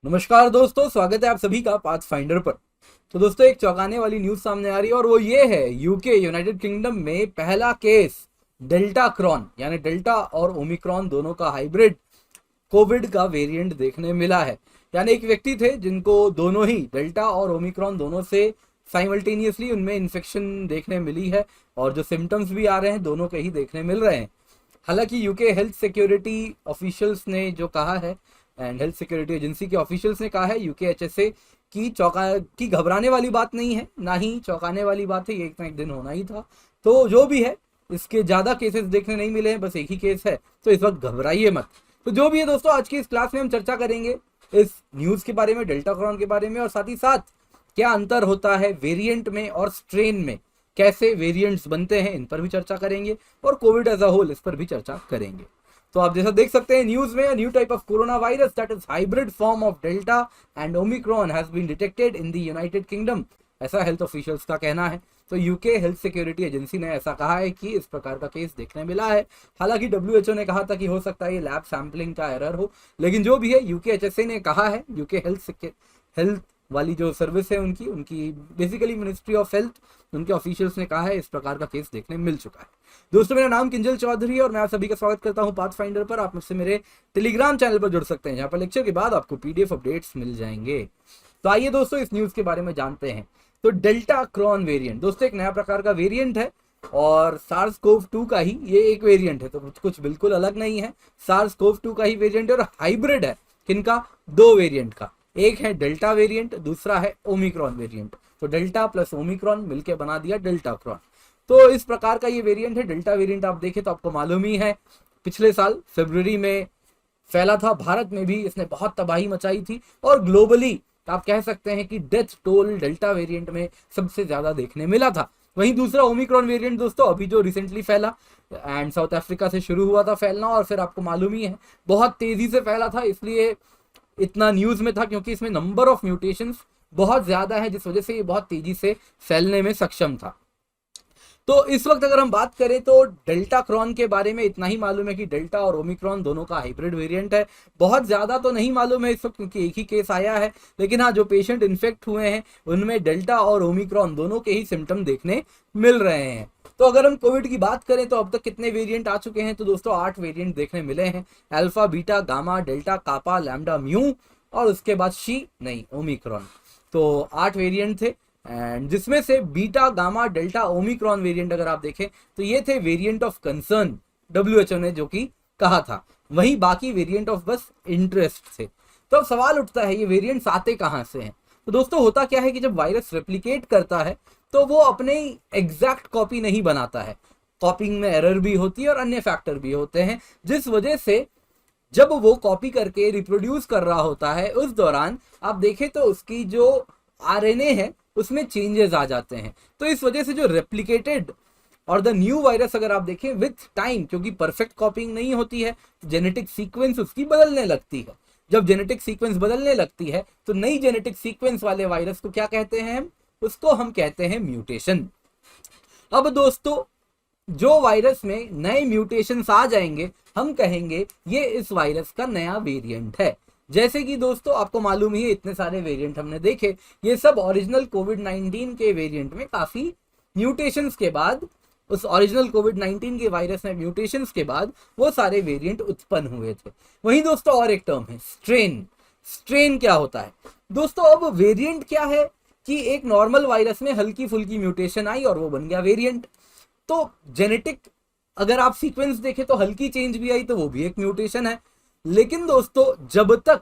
नमस्कार दोस्तों, स्वागत है आप सभी का पाथ फाइंडर पर। तो दोस्तों, एक चौंकाने वाली न्यूज सामने आ रही है और वो ये है, यूके यूनाइटेड किंगडम में पहला केस डेल्टा क्रॉन यानी डेल्टा और ओमिक्रॉन दोनों का हाइब्रिड कोविड का वेरिएंट देखने मिला है। यानी एक व्यक्ति थे जिनको दोनों ही डेल्टा और ओमिक्रॉन दोनों से साइमल्टेनियसली उनमें इन्फेक्शन देखने मिली है और जो सिम्टम्स भी आ रहे हैं दोनों के ही देखने मिल रहे हैं। हालांकि यूके हेल्थ सिक्योरिटी ऑफिशियल्स ने जो कहा है एंड हेल्थ सिक्योरिटी एजेंसी के ऑफिशियल्स ने कहा है, यूकेएचएसए की घबराने वाली बात नहीं है, ना ही चौंकाने वाली बात है, ये एक ना एक दिन होना ही था। तो जो भी है, इसके ज़्यादा केसेस देखने नहीं मिले हैं, बस एक ही केस है, तो इस वक्त घबराइए मत। तो जो भी है दोस्तों, आज की इस क्लास में हम चर्चा करेंगे इस न्यूज़ के बारे में, डेल्टा क्रॉन के बारे में, और साथ ही साथ क्या अंतर होता है वेरिएंट में और स्ट्रेन में, कैसे वेरिएंट्स बनते हैं, इन पर भी चर्चा करेंगे, और कोविड एज अ होल इस पर भी चर्चा करेंगे। तो आप जैसा देख सकते हैं न्यूज में, new type of corona virus that is hybrid form of delta and omicron has been detected in the United Kingdom, ऐसा हेल्थ ऑफिशियल्स का कहना है। तो यूके हेल्थ सिक्योरिटी एजेंसी ने ऐसा कहा है कि इस प्रकार का केस देखने मिला है। हालांकि डब्ल्यूएचओ ने कहा था कि हो सकता है ये लैब सैंपलिंग का एरर हो, लेकिन जो भी है यूकेएचएसए ने कहा है, यूके हेल्थ वाली जो सर्विस है उनकी बेसिकली मिनिस्ट्री ऑफ हेल्थ, उनके ऑफिशियल्स ने कहा है इस प्रकार का केस देखने मिल चुका है। दोस्तों, मेरा नाम किंजल चौधरी है और मैं आप सभी का स्वागत करता हूं पाथ फाइंडर पर। आप मुझसे मेरे टेलीग्राम चैनल पर जुड़ सकते हैं, जहां पर लेक्चर के बाद आपको पीडीएफ अपडेट्स मिल जाएंगे। तो आइए दोस्तों, इस न्यूज के बारे में जानते हैं। तो डेल्टा क्रॉन वेरिएंट दोस्तों एक नया प्रकार का वेरिएंट है और सार्स कोव 2 का ही ये एक वेरिएंट है, तो कुछ बिल्कुल अलग नहीं है। सार्स कोव 2 का ही वेरिएंट है और हाइब्रिड है। किनका? दो वेरिएंट का, एक है डेल्टा वेरिएंट, दूसरा है ओमिक्रॉन वेरिएंट। तो डेल्टा प्लस ओमिक्रॉन मिलकर बना दिया डेल्टा क्रॉन। तो इस प्रकार का ये वेरिएंट है। डेल्टा वेरिएंट आप देखें तो आपको मालूम ही है, पिछले साल फरवरी में फैला था, भारत में भी इसने बहुत तबाही मचाई थी और ग्लोबली आप कह सकते हैं कि डेथ टोल डेल्टा वेरिएंट में सबसे ज्यादा देखने मिला था। वहीं दूसरा ओमिक्रॉन वेरिएंट दोस्तों अभी जो रिसेंटली फैला एंड साउथ अफ्रीका से शुरू हुआ था फैलना, और फिर आपको मालूम ही है बहुत तेजी से फैला था, इसलिए इतना न्यूज में था क्योंकि इसमें नंबर ऑफ म्यूटेशंस बहुत ज्यादा है, जिस वजह से ये बहुत तेजी से फैलने में सक्षम था। तो इस वक्त अगर हम बात करें तो डेल्टा क्रॉन के बारे में इतना ही मालूम है कि डेल्टा और ओमिक्रॉन दोनों का हाइब्रिड वेरिएंट है। बहुत ज्यादा तो नहीं मालूम है इस वक्त क्योंकि एक ही केस आया है, लेकिन हाँ, जो पेशेंट इन्फेक्ट हुए हैं उनमें डेल्टा और ओमिक्रॉन दोनों के ही सिम्टम देखने मिल रहे हैं। तो अगर हम कोविड की बात करें तो अब तक कितने वेरिएंट आ चुके हैं, तो दोस्तों 8 वेरिएंट देखने मिले हैं। अल्फा, बीटा, गामा, डेल्टा, कापा, लैम्डा, म्यू और उसके बाद ओमिक्रॉन। तो 8 वेरिएंट थे एंड जिसमें से beta, gamma, delta, Omicron variant अगर आप देखें तो ये थे वेरिएंट ऑफ कंसर्न, डब्ल्यूएचओ ने जो कि कहा था। वहीं बाकी वेरिएंट ऑफ बस इंटरेस्ट थे। तो अब सवाल उठता है, ये वेरिएंट्स आते कहां से हैं? तो दोस्तों होता क्या है कि जब वायरस रेप्लिकेट करता है तो वो अपने एग्जैक्ट कॉपी नहीं बनाता है, कॉपिंग में एरर भी होती है और अन्य फैक्टर भी होते हैं, जिस वजह से जब वो कॉपी करके रिप्रोड्यूस कर रहा होता है उस दौरान आप देखें तो उसकी जो आरएनए है उसमें चेंजेस आ जाते हैं। तो इस वजह से जो रेप्लिकेटेड और द न्यू वायरस अगर आप देखें विथ टाइम, क्योंकि परफेक्ट कॉपिंग नहीं होती है, जेनेटिक सीक्वेंस उसकी बदलने लगती है। जब जेनेटिक सीक्वेंस बदलने लगती है तो नई जेनेटिक सीक्वेंस वाले वायरस को क्या कहते हैं? उसको हम कहते हैं म्यूटेशन। अब दोस्तों जो वायरस में नए म्यूटेशंस आ जाएंगे हम कहेंगे ये इस वायरस का नया वेरिएंट है। जैसे कि दोस्तों आपको मालूम ही है, इतने सारे वेरिएंट हमने देखे, ये सब ओरिजिनल कोविड-19 के वेरिएंट में काफी म्यूटेशंस के बाद, उस ओरिजिनल कोविड-19 के वायरस में म्यूटेशंस के बाद वो सारे वेरिएंट उत्पन्न हुए थे। वहीं दोस्तों और एक टर्म है स्ट्रेन। स्ट्रेन क्या होता है दोस्तों? अब वेरिएंट क्या है कि एक नॉर्मल वायरस में हल्की फुल्की म्यूटेशन आई और वो बन गया वेरिएंट। तो जेनेटिक अगर आप सीक्वेंस देखें तो हल्की चेंज भी आई तो वो भी एक म्यूटेशन है। लेकिन दोस्तों जब तक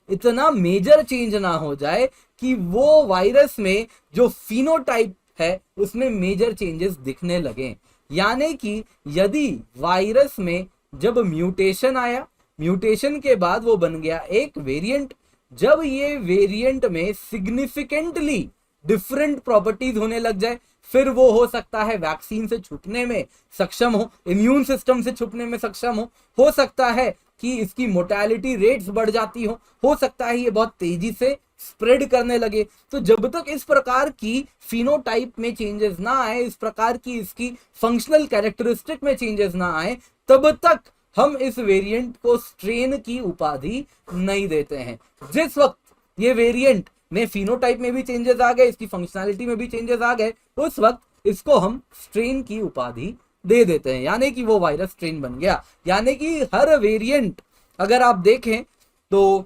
इतना मेजर चेंज ना हो जाए कि वो वायरस में जो फिनोटाइप है उसमें मेजर चेंजेस दिखने लगे, यानी कि यदि वायरस में जब म्यूटेशन आया, म्यूटेशन के बाद वो बन गया एक वेरिएंट, जब ये वेरिएंट में सिग्निफिकेंटली डिफरेंट प्रॉपर्टीज होने लग जाए, फिर वो हो सकता है वैक्सीन से छुटने में सक्षम हो, इम्यून सिस्टम से छुटने में सक्षम हो सकता है कि इसकी मोर्टेलिटी रेट्स बढ़ जाती हो सकता है ये बहुत तेजी से स्प्रेड करने लगे। तो जब तक इस प्रकार की फिनोटाइप में चेंजेस ना आए, इस प्रकार की इसकी फंक्शनल कैरेक्टरिस्टिक में चेंजेस ना आए, तब तक हम इस वेरिएंट को स्ट्रेन की उपाधि नहीं देते हैं। जिस वक्त ये वेरिएंट में फिनोटाइप में भी चेंजेस आ गए, इसकी फंक्शनैलिटी में भी चेंजेस आ गए, उस वक्त इसको हम स्ट्रेन की उपाधि दे देते हैं, यानी कि वो वायरस स्ट्रेन बन गया। यानी कि हर वेरिएंट अगर आप देखें तो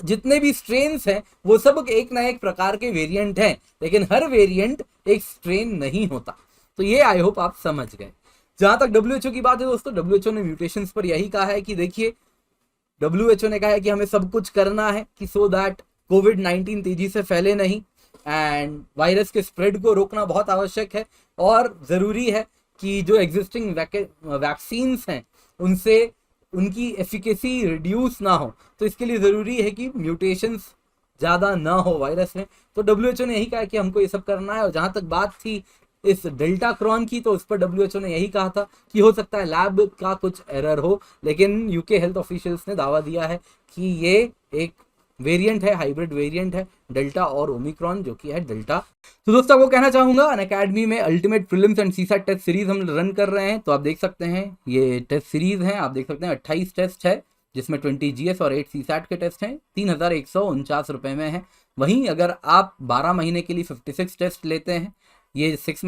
जितने भी स्ट्रेन्स हैं वो सब एक ना एक प्रकार के वेरिएंट हैं, लेकिन हर वेरिएंट एक स्ट्रेन नहीं होता। तो ये आई होप आप समझ गए। जहां तक डब्ल्यूएचओ की बात है दोस्तों, डब्ल्यूएचओ ने म्यूटेशंस पर यही कहा है कि देखिए, डब्ल्यूएचओ ने कहा है कि हमें सब कुछ करना है कि सो दैट कोविड-19 तेजी से फैले नहीं, एंड वायरस के स्प्रेड को रोकना बहुत आवश्यक है, और जरूरी है कि जो एग्जिस्टिंग वैक्सीन्स हैं उनसे उनकी एफिकेसी रिड्यूस ना हो, तो इसके लिए जरूरी है कि म्यूटेशंस ज्यादा ना हो वायरस में। तो डब्ल्यूएचओ ने यही कहा कि हमको ये सब करना है। और जहां तक बात थी इस डेल्टा क्रॉन की, तो उस पर डब्ल्यूएचओ ने यही कहा था कि हो सकता है लैब का कुछ एरर हो, लेकिन यूके हेल्थ ऑफिशियल्स ने दावा दिया है कि ये एक वेरिएंट है, हाइब्रिड वेरिएंट है, डेल्टा और ओमिक्रॉन, जो कि है डेल्टा। तो दोस्तों आपको कहना चाहूंगा, अनअकैडमी में ultimate prelims and CSAT test series हम रन कर रहे हैं। तो आप देख सकते हैं ये टेस्ट सीरीज है, आप देख सकते हैं 28 टेस्ट है, जिसमें 20 जीएस और 8 सीसैट के टेस्ट हैं, 3149 रुपए में है। वहीं अगर आप 12 महीने के लिए 56 टेस्ट लेते हैं, ये 6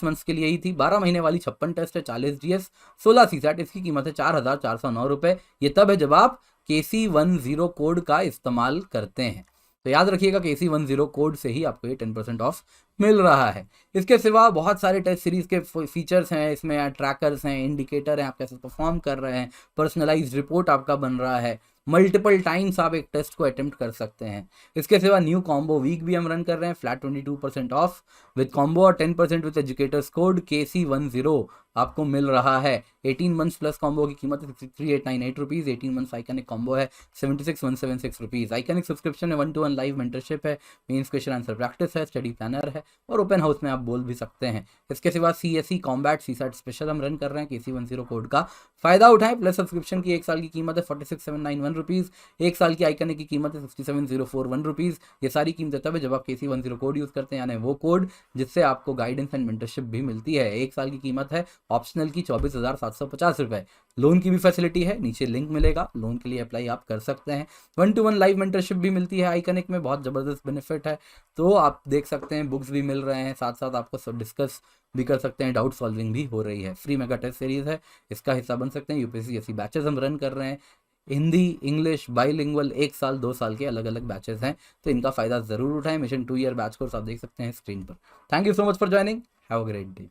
मंथ्स के लिए ही थी, 12 महीने वाली 56 टेस्ट है, 40 जीएस 16 सीसैट, इसकी कीमत है 4409 रुपए। ये तब है जब आप KC10 कोड का इस्तेमाल करते हैं। तो याद रखिएगा KC10 कोड से ही आपको ये 10% ऑफ मिल रहा है। इसके सिवा बहुत सारे टेस्ट सीरीज के फीचर्स हैं, इसमें ट्रैकर्स हैं, इंडिकेटर हैं, आप कैसे परफॉर्म कर रहे हैं, पर्सनलाइज्ड रिपोर्ट आपका बन रहा है, मल्टीपल टाइम्स आप एक टेस्ट को अटेम्प्ट कर सकते हैं। इसके सिवा न्यू कॉम्बो वीक भी हम रन कर रहे हैं, फ्लैट 22% ऑफ विद कॉम्बो और 10% विद एजुकेटर्स कोड KC10 आपको मिल रहा है। 18 मंथ्स प्लस कॉम्बो की कीमत है 63,898 रुपीज़, 18 मंथ्स आइकनिक कॉम्बो है 76,176 रुपीज़। आइकनिक सब्सक्रिप्शन है, 1-to-1 लाइव मेंटरशिप है, मेंस क्वेश्चन आंसर प्रैक्टिस है, स्टडी प्लानर है, और ओपन हाउस में आप बोल भी सकते हैं। इसके सिवा CSE कॉम्बैट सीसैट स्पेशल हम रन कर रहे हैं, KC10 कोड का फायदा उठाएं। प्लस सब्सक्रिप्शन की 1 साल की कीमत है 46,791 रुपीज़, 1 साल की आइकनिक की कीमत है 67,041 रुपीज़। ये सारी कीमतें तब है जब आप KC10 कोड यूज़ करते हैं, यानी वो कोड जिससे आपको गाइडेंस एंड मेंटरशिप भी मिलती है। 1 साल की कीमत है ऑप्शनल की 24,750 रुपए। लोन की भी फैसिलिटी है, नीचे लिंक मिलेगा, लोन के लिए अप्लाई आप कर सकते हैं। 1-to-1 लाइव मेंटरशिप भी मिलती है आइकनिक में, बहुत ज़बरदस्त बेनिफिट है। तो आप देख सकते हैं बुक्स भी मिल रहे हैं, साथ साथ आपको सब डिस्कस भी कर सकते हैं, डाउट सॉल्विंग भी हो रही है। फ्री मेगा टेस्ट सीरीज है, इसका हिस्सा बन सकते हैं। यूपीएससी जैसी बैचेस हम रन कर रहे हैं, हिंदी इंग्लिश बाइलिंगुअल 1 साल 2 साल के अलग अलग बैचेस हैं, तो इनका फायदा जरूर उठाएं। मिशन 2 ईयर बैच कोर्स आप देख सकते हैं स्क्रीन पर। Thank you so much for joining, have a great day.